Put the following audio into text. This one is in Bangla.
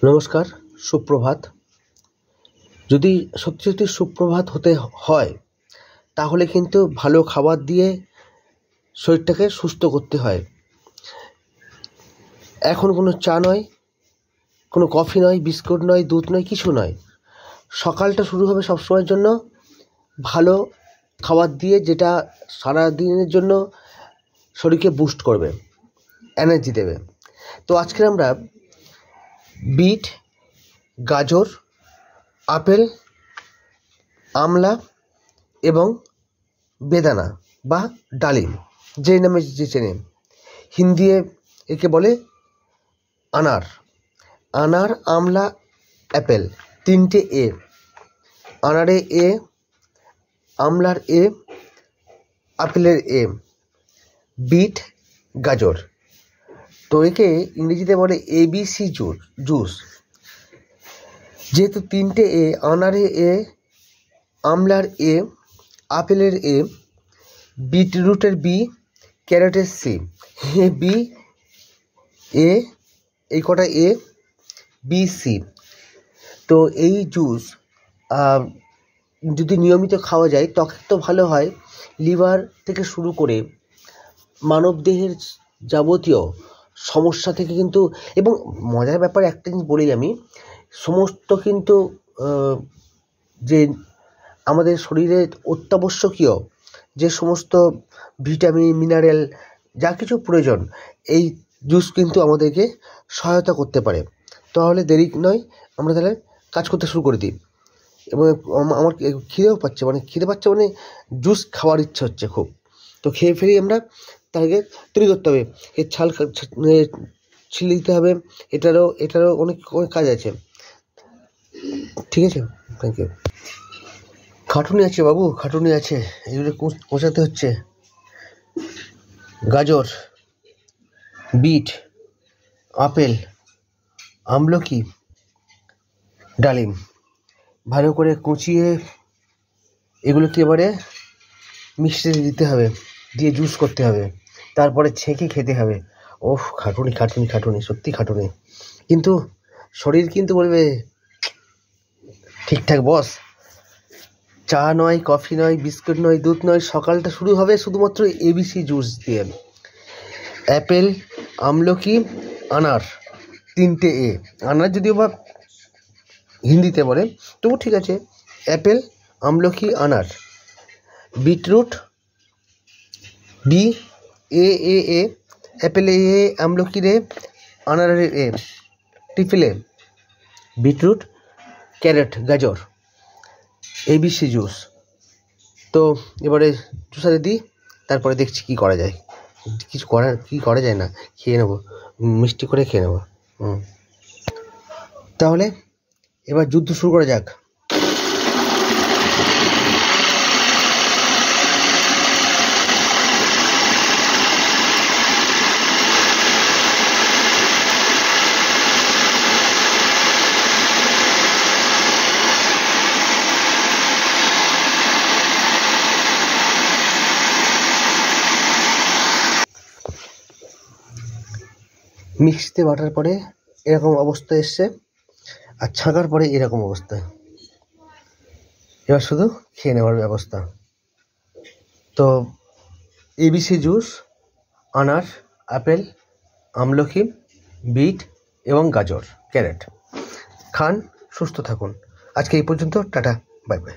নমস্কার, সুপ্রভাত। যদি সত্যি সত্যি সুপ্রভাত হতে হয় তাহলে কিন্তু ভালো খাবার দিয়ে শরীরটাকে সুস্থ করতে হয়। এখন কোনো চা নয়, কোনো কফি নয়, বিস্কুট নয়, দুধ নয়, কিছু নয়। সকালটা শুরু হবে সবসময়ের জন্য ভালো খাবার দিয়ে, যেটা সারা দিনের জন্য শরীরকে বুস্ট করবে, এনার্জি দেবে। তো আজকে আমরা বিট, গাজর, আপেল, আমলা এবং বেদানা বা ডালিম, যে নামে যে চেনে, হিন্দি একে বলে আনার। আনার, আমলা, অ্যাপেল, তিনটে এ। আনারে এ, আমলার এ, আপেলের এ, বিট, গাজর। তো একে ইংরেজিতে বলে ABC জুস। যেহেতু তিনটে এ, আনারে এ, আমলার এ, আপেলের এ, বিটরুটের বি, ক্যারটের সি, বি এ, এই কটা এ, বি, সি। তো এই জুস যদি নিয়মিত খাওয়া যায় তখন তো ভালো হয়। লিভার থেকে শুরু করে মানবদেহের যাবতীয় সমস্যা থেকে কিন্তু, এবং মজার ব্যাপার একটা জিনিস বলি আমি, সমস্ত কিন্তু যে আমাদের শরীরে অত্যাবশ্যকীয় যে সমস্ত ভিটামিন, মিনারেল, যা কিছু প্রয়োজন, এই জুস কিন্তু আমাদেরকে সহায়তা করতে পারে। তাহলে দেরি নয়, আমরা তাহলে কাজ করতে শুরু করে দিই। এবং আমার খিদেও পাচ্ছে, মানে জুস খাওয়ার ইচ্ছা হচ্ছে খুব। তো খেয়ে ফেরি আমরা। তাকে তৈরি করতে হবে, এর ছাল ছিলে দিতে হবে, এটারও অনেক কাজ আছে। ঠিক আছে, থ্যাংক ইউ। খাটুনি আছে বাবু, খাটুনি আছে, এগুলো কোচাতে হচ্ছে। গাজর, বিট, আপেল, আমলকি, ডালিম ভালো করে কুচিয়ে এগুলোকে এবারে মিক্সিতে দিতে হবে, দিয়ে জুস করতে হবে, তারপরে ছেঁকে খেতে হবে। ওহ, খাটুনি খাটুনি খাটুনি, সত্যি খাটুনি। কিন্তু শরীর কিন্তু বলবে ঠিকঠাক বস। চা নয়, কফি নয়, বিস্কুট নয়, দুধ নয়, সকালটা শুরু হবে শুধুমাত্র ABC জুস দিয়ে। অ্যাপেল, আমলকি, আনার, তিনটে এ। আনার যদিও বা হিন্দিতে বলে, তবু ঠিক আছে। অ্যাপেল, আমলকি, আনার, beetroot, B A A A, অ্যাপেলে এ, আমলকির এ, আনারের A, triple A, beetroot, carrot, গাজর, ABC জুস। তো এবারে জুসারে দিই, তারপরে দেখছি কি করা যায়। কি করা যায় না, খেয়ে নেবো, মিষ্টি করে খেয়ে নেবো। তাহলে এবার যুদ্ধ শুরু করা যাক। মিক্সিতে বাটার পরে এরকম অবস্থা এসছে, আর ছাঁকার পরে এরকম অবস্থা। এবার শুধু খেয়ে নেওয়ার ব্যবস্থা। তো ABC জুস, আনার, আপেল, আমলকি, বিট এবং গাজর, ক্যারট খান, সুস্থ থাকুন। আজকে এই পর্যন্ত, টাটা, বাই বাই।